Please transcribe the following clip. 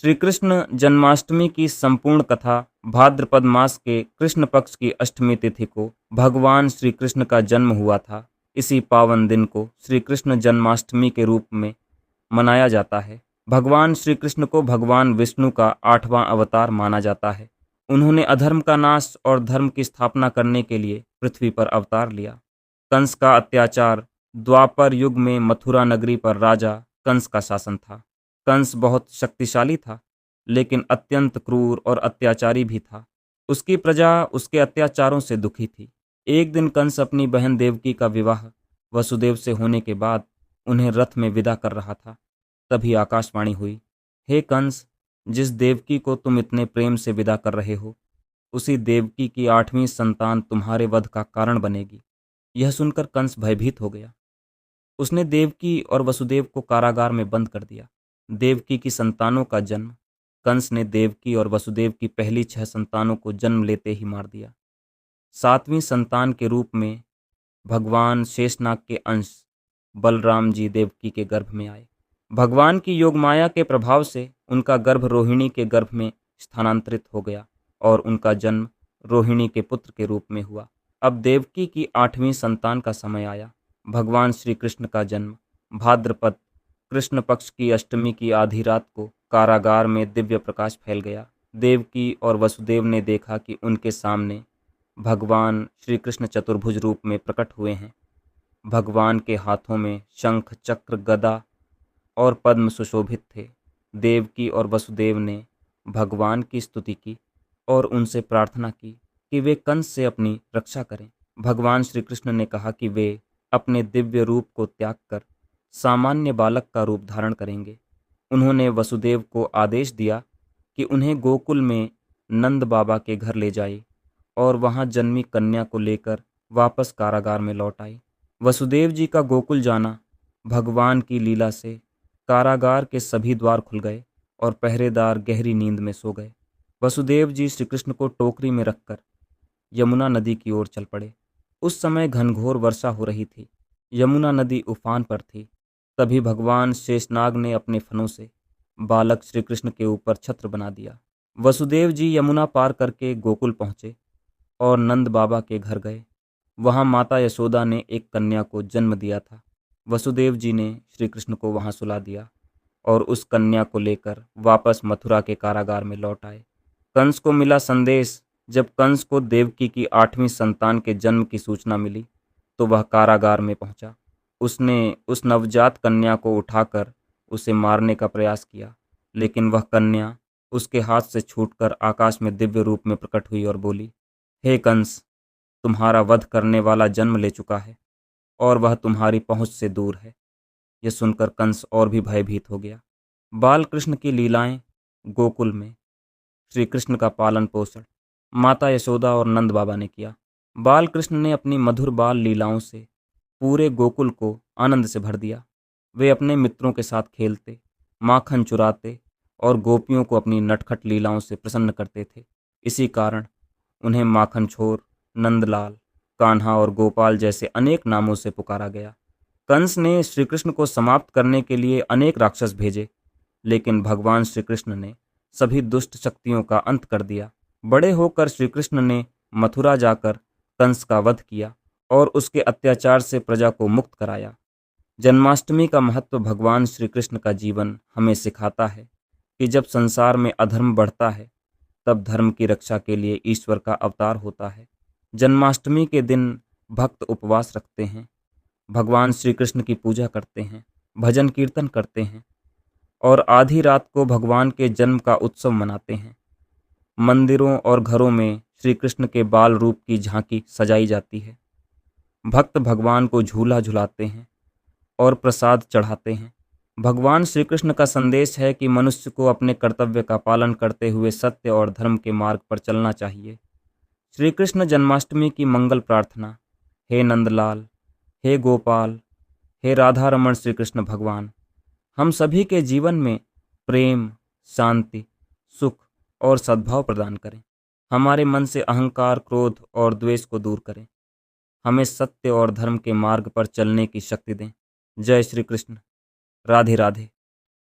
श्री कृष्ण जन्माष्टमी की संपूर्ण कथा भाद्रपद मास के कृष्ण पक्ष की अष्टमी तिथि को भगवान श्री कृष्ण का जन्म हुआ था। इसी पावन दिन को श्री कृष्ण जन्माष्टमी के रूप में मनाया जाता है। भगवान श्री कृष्ण को भगवान विष्णु का 8वां अवतार माना जाता है। उन्होंने अधर्म का नाश और धर्म की स्थापना करने के लिए पृथ्वी पर अवतार लिया। कंस का अत्याचार। द्वापर युग में मथुरा नगरी पर राजा कंस का शासन था। कंस बहुत शक्तिशाली था, लेकिन अत्यंत क्रूर और अत्याचारी भी था। उसकी प्रजा उसके अत्याचारों से दुखी थी। एक दिन कंस अपनी बहन देवकी का विवाह वसुदेव से होने के बाद उन्हें रथ में विदा कर रहा था। तभी आकाशवाणी हुई, हे कंस, जिस देवकी को तुम इतने प्रेम से विदा कर रहे हो, उसी देवकी की 8वीं संतान तुम्हारे वध का कारण बनेगी। यह सुनकर कंस भयभीत हो गया। उसने देवकी और वसुदेव को कारागार में बंद कर दिया। देवकी की संतानों का जन्म। कंस ने देवकी और वसुदेव की पहली 6 संतानों को जन्म लेते ही मार दिया। 7वीं संतान के रूप में भगवान शेषनाग के अंश बलराम जी देवकी के गर्भ में आए। भगवान की योगमाया के प्रभाव से उनका गर्भ रोहिणी के गर्भ में स्थानांतरित हो गया और उनका जन्म रोहिणी के पुत्र के रूप में हुआ। अब देवकी की 8वीं संतान का समय आया। भगवान श्री कृष्ण का जन्म भाद्रपद कृष्ण पक्ष की अष्टमी की आधी रात को कारागार में दिव्य प्रकाश फैल गया। देवकी और वसुदेव ने देखा कि उनके सामने भगवान श्री कृष्ण चतुर्भुज रूप में प्रकट हुए हैं। भगवान के हाथों में शंख, चक्र, गदा और पद्म सुशोभित थे। देवकी और वसुदेव ने भगवान की स्तुति की और उनसे प्रार्थना की कि वे कंस से अपनी रक्षा करें। भगवान श्री कृष्ण ने कहा कि वे अपने दिव्य रूप को त्याग कर सामान्य बालक का रूप धारण करेंगे। उन्होंने वसुदेव को आदेश दिया कि उन्हें गोकुल में नंद बाबा के घर ले जाए और वहां जन्मी कन्या को लेकर वापस कारागार में लौट आए। वसुदेव जी का गोकुल जाना भगवान की लीला से कारागार के सभी द्वार खुल गए और पहरेदार गहरी नींद में सो गए। वसुदेव जी श्री कृष्ण को टोकरी में रखकर यमुना नदी की ओर चल पड़े। उस समय घनघोर वर्षा हो रही थी। यमुना नदी उफान पर थी। तभी भगवान शेषनाग ने अपने फनों से बालक श्री कृष्ण के ऊपर छत्र बना दिया। वसुदेव जी यमुना पार करके गोकुल पहुंचे और नंद बाबा के घर गए। वहां माता यशोदा ने एक कन्या को जन्म दिया था। वसुदेव जी ने श्री कृष्ण को वहां सुला दिया और उस कन्या को लेकर वापस मथुरा के कारागार में लौट आए। कंस को मिला संदेश। जब कंस को देवकी की 8वीं संतान के जन्म की सूचना मिली तो वह कारागार में पहुंचा। उसने उस नवजात कन्या को उठाकर उसे मारने का प्रयास किया, लेकिन वह कन्या उसके हाथ से छूटकर आकाश में दिव्य रूप में प्रकट हुई और बोली, हे कंस, तुम्हारा वध करने वाला जन्म ले चुका है और वह तुम्हारी पहुंच से दूर है। यह सुनकर कंस और भी भयभीत हो गया। बाल कृष्ण की लीलाएं। गोकुल में श्री कृष्ण का पालन पोषण माता यशोदा और नंद बाबा ने किया। बाल कृष्ण ने अपनी मधुर बाल लीलाओं से पूरे गोकुल को आनंद से भर दिया। वे अपने मित्रों के साथ खेलते, माखन चुराते और गोपियों को अपनी नटखट लीलाओं से प्रसन्न करते थे। इसी कारण उन्हें माखन छोर, नंदलाल, कान्हा और गोपाल जैसे अनेक नामों से पुकारा गया। कंस ने श्री कृष्ण को समाप्त करने के लिए अनेक राक्षस भेजे, लेकिन भगवान श्री कृष्ण ने सभी दुष्ट शक्तियों का अंत कर दिया। बड़े होकर श्री कृष्ण ने मथुरा जाकर कंस का वध किया और उसके अत्याचार से प्रजा को मुक्त कराया। जन्माष्टमी का महत्व भगवान श्री कृष्ण का जीवन हमें सिखाता है कि जब संसार में अधर्म बढ़ता है तब धर्म की रक्षा के लिए ईश्वर का अवतार होता है। जन्माष्टमी के दिन भक्त उपवास रखते हैं, भगवान श्री कृष्ण की पूजा करते हैं, भजन कीर्तन करते हैं और आधी रात को भगवान के जन्म का उत्सव मनाते हैं। मंदिरों और घरों में श्री कृष्ण के बाल रूप की झांकी सजाई जाती है। भक्त भगवान को झूला झुलाते हैं और प्रसाद चढ़ाते हैं। भगवान श्री कृष्ण का संदेश है कि मनुष्य को अपने कर्तव्य का पालन करते हुए सत्य और धर्म के मार्ग पर चलना चाहिए। श्री कृष्ण जन्माष्टमी की मंगल प्रार्थना। हे नंदलाल, हे गोपाल, हे राधा रमण श्री कृष्ण भगवान, हम सभी के जीवन में प्रेम, शांति, सुख और सद्भाव प्रदान करें। हमारे मन से अहंकार, क्रोध और द्वेष को दूर करें। हमें सत्य और धर्म के मार्ग पर चलने की शक्ति दें। जय श्री कृष्ण। राधे राधे।